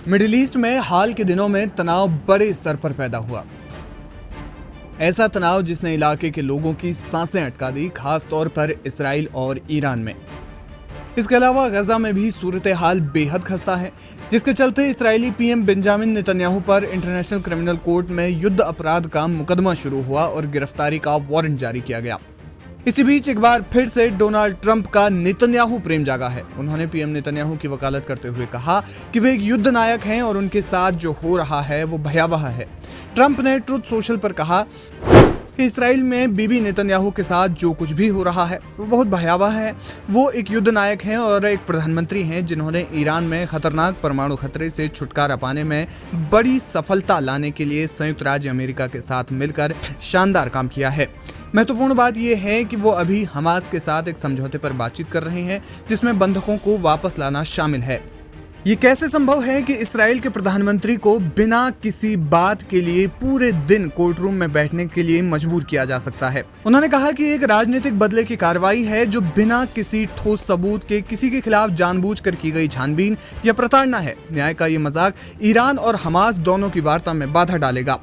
Middle east में हाल के दिनों में तनाव बड़े स्तर पर पैदा हुआ। ऐसा तनाव जिसने इलाके के लोगों की सांसें अटका दी, खास तौर पर इसराइल और ईरान में। इसके अलावा गजा में भी सूरत हाल बेहद खस्ता है, जिसके चलते इस्राएली पीएम बेंजामिन नेतन्याहू पर इंटरनेशनल क्रिमिनल कोर्ट में युद्ध अपराध का मुकदमा शुरू हुआ और गिरफ्तारी का वारंट जारी किया गया। इसी बीच एक बार फिर से डोनाल्ड ट्रंप का नेतन्याहू प्रेम जागा है। उन्होंने पीएम नेतन्याहू की वकालत करते हुए कहा कि वे एक युद्ध नायक हैं और उनके साथ जो हो रहा है वो भयावह है। ट्रंप ने ट्रुथ सोशल पर कहा कि इसराइल में बीबी नेतन्याहू के साथ जो कुछ भी हो रहा है वो बहुत भयावह है। वो एक युद्ध नायक हैं और एक प्रधानमंत्री हैं जिन्होंने ईरान में खतरनाक परमाणु खतरे से छुटकारा पाने में बड़ी सफलता लाने के लिए संयुक्त राज्य अमेरिका के साथ मिलकर शानदार काम किया है। महत्वपूर्ण बात यह है कि वो अभी हमास के साथ एक समझौते पर बातचीत कर रहे हैं जिसमें बंधकों को वापस लाना शामिल है। ये कैसे संभव है कि इसराइल के प्रधानमंत्री को बिना किसी बात के लिए पूरे दिन कोर्ट रूम में बैठने के लिए मजबूर किया जा सकता है? उन्होंने कहा कि एक राजनीतिक बदले की कार्रवाई है जो बिना किसी ठोस सबूत के किसी के खिलाफ जानबूझकर की गई छानबीन या प्रताड़ना है। न्याय का ये मजाक ईरान और हमास दोनों की वार्ता में बाधा डालेगा।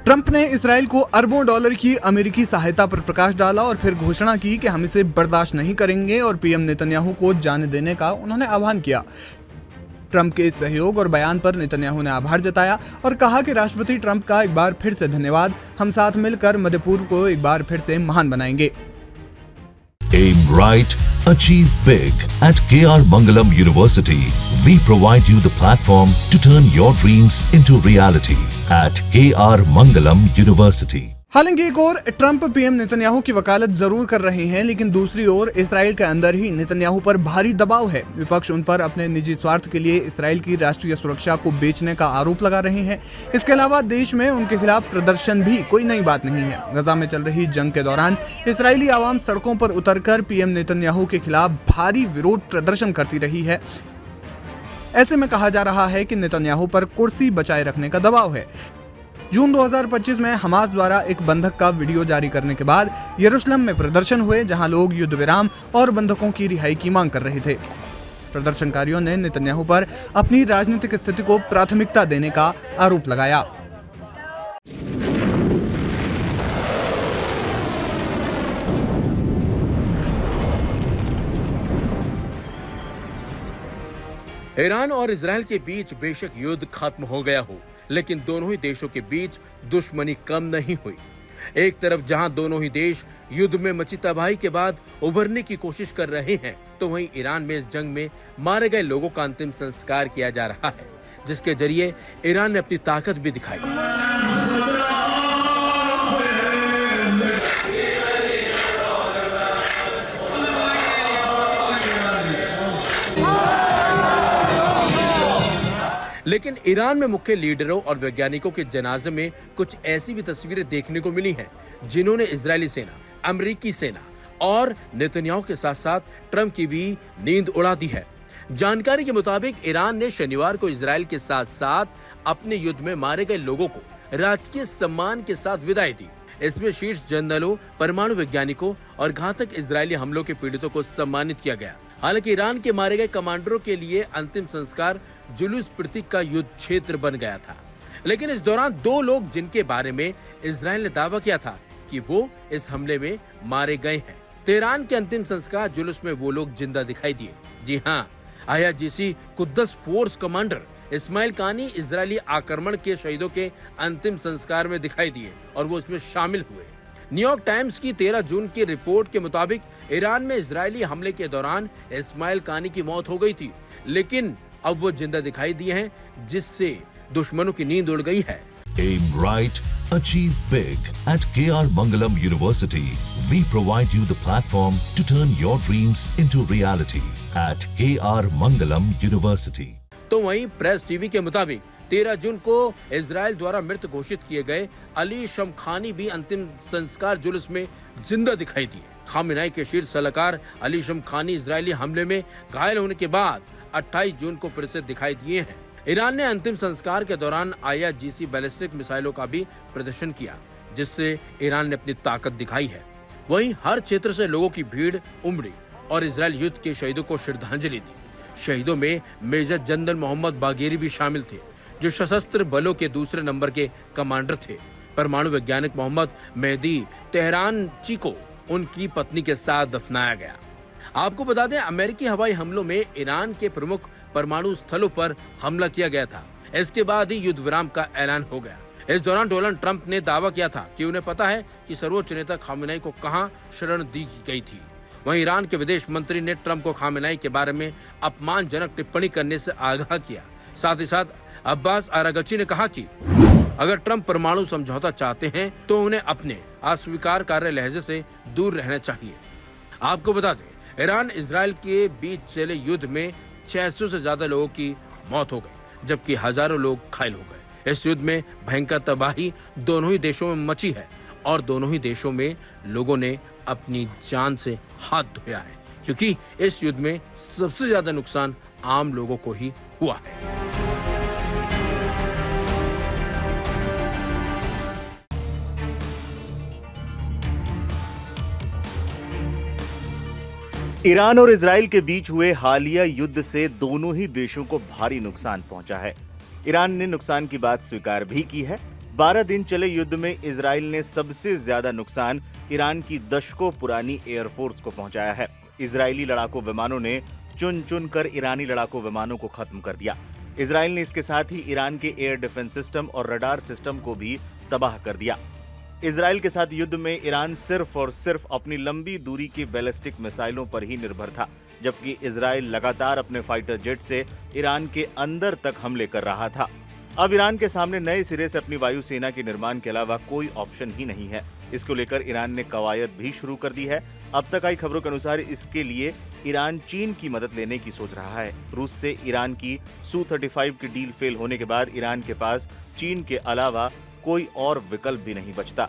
ट्रंप ने इसराइल को अरबों डॉलर की अमेरिकी सहायता पर प्रकाश डाला और फिर घोषणा की कि हम इसे बर्दाश्त नहीं करेंगे और पीएम नेतन्याहू को जाने देने का उन्होंने आह्वान किया। ट्रंप के इस सहयोग और बयान पर नेतन्याहू ने आभार जताया और कहा कि राष्ट्रपति ट्रंप का एक बार फिर से धन्यवाद। हम साथ मिलकर मध्य पूर्व को एक बार फिर से महान बनाएंगे। Aim right, achieve big. At KR Mangalam University, we provide you the platform to turn your dreams into reality. At KR Mangalam University. हालांकि एक ओर ट्रंप पीएम नेतन्याहू की वकालत जरूर कर रहे हैं, लेकिन दूसरी ओर इसराइल के अंदर ही नेतन्याहू पर भारी दबाव है। विपक्ष उन पर अपने निजी स्वार्थ के लिए इसराइल की राष्ट्रीय सुरक्षा को बेचने का आरोप लगा रहे हैं। इसके अलावा देश में उनके खिलाफ प्रदर्शन भी कोई नई बात नहीं है। गजा में चल रही जंग के दौरान इसराइली आवाम सड़कों पर उतरकर पीएम नेतन्याहू के खिलाफ भारी विरोध प्रदर्शन करती रही है। ऐसे में कहा जा रहा है कि नेतन्याहू पर कुर्सी बचाए रखने का दबाव है। जून 2025 में हमास द्वारा एक बंधक का वीडियो जारी करने के बाद यरूशलेम में प्रदर्शन हुए, जहां लोग युद्ध विराम और बंधकों की रिहाई की मांग कर रहे थे। प्रदर्शनकारियों ने नेतन्याहू पर अपनी राजनीतिक स्थिति को प्राथमिकता देने का आरोप लगाया। ईरान और इजराइल के बीच बेशक युद्ध खत्म हो गया हो, लेकिन दोनों ही देशों के बीच दुश्मनी कम नहीं हुई। एक तरफ जहां दोनों ही देश युद्ध में मची तबाही के बाद उभरने की कोशिश कर रहे हैं, तो वहीं ईरान में इस जंग में मारे गए लोगों का अंतिम संस्कार किया जा रहा है, जिसके जरिए ईरान ने अपनी ताकत भी दिखाई। लेकिन ईरान में मुख्य लीडरों और वैज्ञानिकों के जनाजे में कुछ ऐसी भी तस्वीरें देखने को मिली हैं, जिन्होंने इजरायली सेना, अमेरिकी सेना और नेतन्याहू के साथ साथ ट्रंप की भी नींद उड़ा दी है। जानकारी के मुताबिक ईरान ने शनिवार को इजराइल के साथ साथ अपने युद्ध में मारे गए लोगों को राजकीय सम्मान के साथ विदाई दी। इसमें शीर्ष जनरलों, परमाणु वैज्ञानिकों और घातक इजरायली हमलों के पीड़ितों को सम्मानित किया गया। हालांकि ईरान के मारे गए कमांडरों के लिए अंतिम संस्कार जुलूस प्रतीक का युद्ध क्षेत्र बन गया था, लेकिन इस दौरान दो लोग जिनके बारे में इजराइल ने दावा किया था कि वो इस हमले में मारे गए हैं। तेहरान के अंतिम संस्कार जुलूस में वो लोग जिंदा दिखाई दिए। जी हाँ, IRGC कुद्दस फोर्स कमांडर इस्माइल कानी इजरायली आक्रमण के शहीदों के अंतिम संस्कार में दिखाई दिए और वो इसमें शामिल हुए। न्यूयॉर्क टाइम्स की 13 जून की रिपोर्ट के मुताबिक ईरान में इजरायली हमले के दौरान इस्माइल कानी की मौत हो गई थी, लेकिन अब वो जिंदा दिखाई दिए हैं, जिससे दुश्मनों की नींद उड़ गई है। Aim right, achieve big. At KR Mangalam University, we provide you the platform to turn your dreams into reality. At KR Mangalam University. तो वहीं प्रेस टीवी के मुताबिक 13 जून को इजराइल द्वारा मृत घोषित किए गए अली शमखानी भी अंतिम संस्कार जुलूस में जिंदा दिखाई दिए। खामेनेई के शीर्ष सलाहकार अली शमखानी इजरायली हमले में घायल होने के बाद 28 जून को फिर से दिखाई दिए हैं। ईरान ने अंतिम संस्कार के दौरान IRGC बैलिस्टिक मिसाइलों का भी प्रदर्शन किया, जिससे ईरान ने अपनी ताकत दिखाई है। वहीं हर क्षेत्र से लोगों की भीड़ उमड़ी और इजरायल युद्ध के शहीदों को श्रद्धांजलि दी। शहीदों में मेजर जनरल मोहम्मद बागेरी भी शामिल थे, जो सशस्त्र बलों के दूसरे नंबर के कमांडर थे। परमाणु वैज्ञानिक मोहम्मद मेहदी तेहरानची को उनकी पत्नी के साथ दफनाया गया। आपको बता दें, अमेरिकी हवाई हमलों में ईरान के प्रमुख परमाणु स्थलों पर हमला किया गया था। इसके बाद ही युद्ध विराम का ऐलान हो गया। इस दौरान डोनाल्ड ट्रंप ने दावा किया था कि उन्हें पता है कि सर्वोच्च नेता खामेनेई को कहां शरण दी गई थी। वहीं ईरान के विदेश मंत्री ने ट्रंप को खामेनेई के बारे में अपमानजनक टिप्पणी करने से आगाह किया। साथ ही साथ अब्बास आरागची ने कहा कि अगर ट्रंप परमाणु समझौता चाहते हैं तो उन्हें अपने अस्वीकारकारी लहजे से दूर रहना चाहिए। आपको बता दें, ईरान इजराइल के बीच चले युद्ध में 600 से ज्यादा लोगों की मौत हो गई, जबकि हजारों लोग घायल हो गए। इस युद्ध में भयंकर तबाही दोनों ही देशों में मची है और दोनों ही देशों में लोगों ने अपनी जान से हाथ धोया है, क्योंकि इस युद्ध में सबसे ज्यादा नुकसान आम लोगों को ही हुआ है। ईरान और इजराइल के बीच हुए हालिया युद्ध से दोनों ही देशों को भारी नुकसान पहुंचा है। ईरान ने नुकसान की बात स्वीकार भी की है। 12 दिन चले युद्ध में इजराइल ने सबसे ज्यादा नुकसान ईरान की दशकों पुरानी एयरफोर्स को पहुंचाया है। इजरायली लड़ाकू विमानों ने चुन चुन कर ईरानी लड़ाकू विमानों को खत्म कर दिया। इजराइल ने इसके साथ ही ईरान के एयर डिफेंस सिस्टम और रडार सिस्टम को भी तबाह कर दिया। इजराइल के साथ युद्ध में ईरान सिर्फ और सिर्फ अपनी लंबी दूरी की बैलिस्टिक मिसाइलों पर ही निर्भर था, जबकि इजराइल लगातार अपने फाइटर जेट से ईरान के अंदर तक हमले कर रहा था। अब ईरान के सामने नए सिरे से अपनी वायुसेना के निर्माण के अलावा कोई ऑप्शन ही नहीं है। इसको लेकर ईरान ने कवायद भी शुरू कर दी है। अब तक आई खबरों के अनुसार इसके लिए ईरान चीन की मदद लेने की सोच रहा है। रूस से ईरान की Su-35 की डील फेल होने के बाद ईरान के पास चीन के अलावा कोई और विकल्प भी नहीं बचता।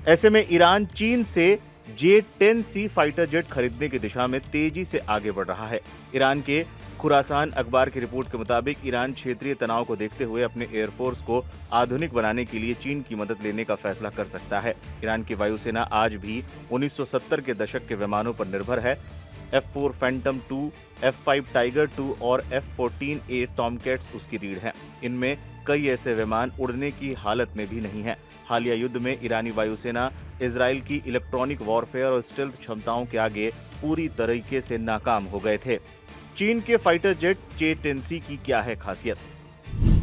ऐसे में ईरान चीन से J-10C फाइटर जेट खरीदने की दिशा में तेजी से आगे बढ़ रहा है। ईरान के खुरासान अखबार की रिपोर्ट के मुताबिक ईरान क्षेत्रीय तनाव को देखते हुए अपने एयरफोर्स को आधुनिक बनाने के लिए चीन की मदद लेने का फैसला कर सकता है। ईरान की वायुसेना आज भी 1970 के दशक के विमानों पर निर्भर है। F-4 फैंटम 2, F-5 टाइगर 2 और F-14A टॉमकैट्स उसकी रीढ़ हैं। इनमें कई ऐसे विमान उड़ने की हालत में भी नहीं हैं। हालिया युद्ध में ईरानी वायुसेना इजराइल की इलेक्ट्रॉनिक वॉरफेयर और स्टेल्थ क्षमताओं के आगे पूरी तरीके से नाकाम हो गए थे। चीन के फाइटर जेट J-10C की क्या है खासियत?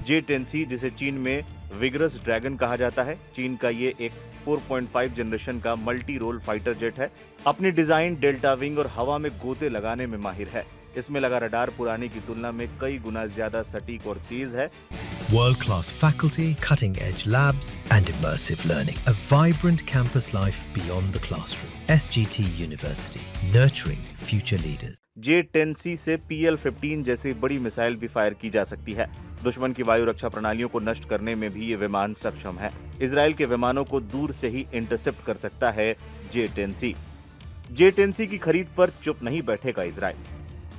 J-10C, जिसे चीन में विगरस ड्रैगन कहा जाता है, चीन का ये एक 4.5 जनरेशन का मल्टी रोल फाइटर जेट है। अपनी डिजाइन, डेल्टा विंग और हवा में गोते लगाने में माहिर है। इसमें लगा रडार पुराने की तुलना में कई गुना ज्यादा सटीक और तेज है। World-class faculty, cutting-edge labs and immersive learning. A vibrant campus life beyond the classroom. SGT University, nurturing future leaders. J-10C से PL-15 जैसी बड़ी मिसाइल भी फायर की जा सकती है। दुश्मन की वायु रक्षा प्रणालियों को नष्ट करने में भी ये विमान सक्षम है। इजराइल के विमानों को दूर से ही इंटरसेप्ट कर सकता है J-10C। J-10C की खरीद पर चुप नहीं बैठेगा इजराइल।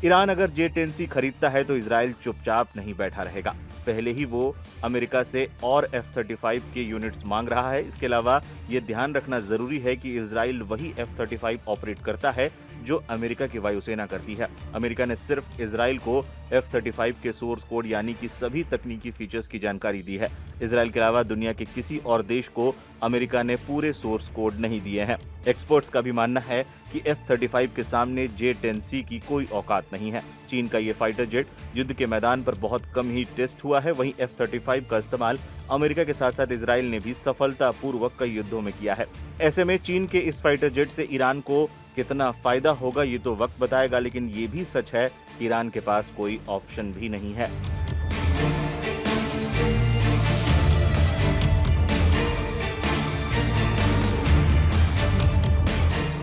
ईरान अगर J-10C खरीदता है तो इजराइल चुपचाप नहीं बैठा रहेगा। पहले ही वो अमेरिका से और F-35 के यूनिट्स मांग रहा है। इसके अलावा ये ध्यान रखना जरूरी है कि इजराइल वही F-35 ऑपरेट करता है जो अमेरिका की वायुसेना करती है। अमेरिका ने सिर्फ इजराइल को F-35 के सोर्स कोड यानी कि सभी तकनीकी फीचर्स की जानकारी दी है। इजराइल के अलावा दुनिया के किसी और देश को अमेरिका ने पूरे सोर्स कोड नहीं दिए हैं। एक्सपर्ट्स का भी मानना है कि F-35 के सामने J-10C की कोई औकात नहीं है। चीन का ये फाइटर जेट युद्ध के मैदान पर बहुत कम ही टेस्ट हुआ है। वहीं F-35 का इस्तेमाल अमेरिका के साथ साथ इजराइल ने भी सफलतापूर्वक कई युद्धों में किया है। ऐसे में चीन के इस फाइटर जेट से ईरान को कितना फायदा होगा ये तो वक्त बताएगा, लेकिन ये भी सच है कि ईरान के पास कोई ऑप्शन भी नहीं है।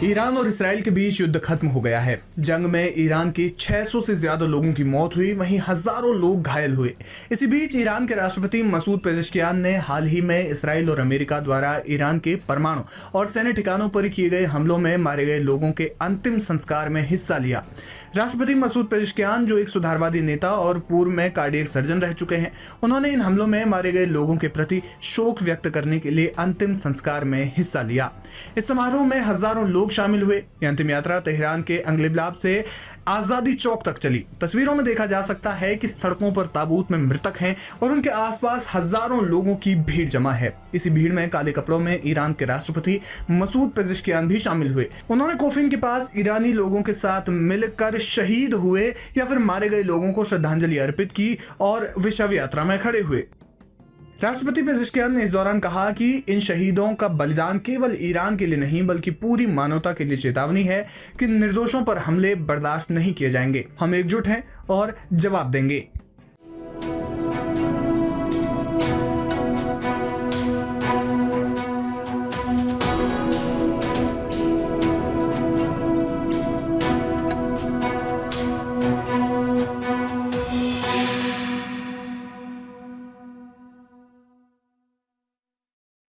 ईरान और इसराइल के बीच युद्ध खत्म हो गया है। जंग में ईरान के 600 से ज्यादा लोगों की मौत हुई, वहीं हजारों लोग घायल हुए। इसी बीच ईरान के राष्ट्रपति मसूद पेजेश्कियान ने हाल ही में इसराइल और अमेरिका द्वारा ईरान के परमाणु और सैन्य ठिकानों पर किए गए हमलों में मारे गए लोगों के अंतिम संस्कार में हिस्सा लिया। राष्ट्रपति मसूद पेजेश्कियान, जो एक सुधारवादी नेता और पूर्व में कार्डियक सर्जन रह चुके हैं, उन्होंने इन हमलों में मारे गए लोगों के प्रति शोक व्यक्त करने के लिए अंतिम संस्कार में हिस्सा लिया। इस समारोह में हजारों लोग शामिल हुए। यह अंतिम यात्रा तेहरान के अंग्लिब्लाब से आजादी चौक तक चली। तस्वीरों में देखा जा सकता है कि सड़कों पर ताबूत में मृतक हैं और उनके आसपास हजारों लोगों की भीड़ जमा है। इसी भीड़ में काले कपड़ों में ईरान के राष्ट्रपति मसूद पेज़ेश्कियान भी शामिल हुए। उन्होंने कोफिन के पास ईरानी लोगों के साथ मिलकर शहीद हुए या फिर मारे गए लोगों को श्रद्धांजलि अर्पित की और वे शव यात्रा में खड़े हुए। राष्ट्रपति पेज़ेश्कियान ने इस दौरान कहा कि इन शहीदों का बलिदान केवल ईरान के लिए नहीं बल्कि पूरी मानवता के लिए चेतावनी है कि निर्दोषों पर हमले बर्दाश्त नहीं किए जाएंगे। हम एकजुट हैं और जवाब देंगे।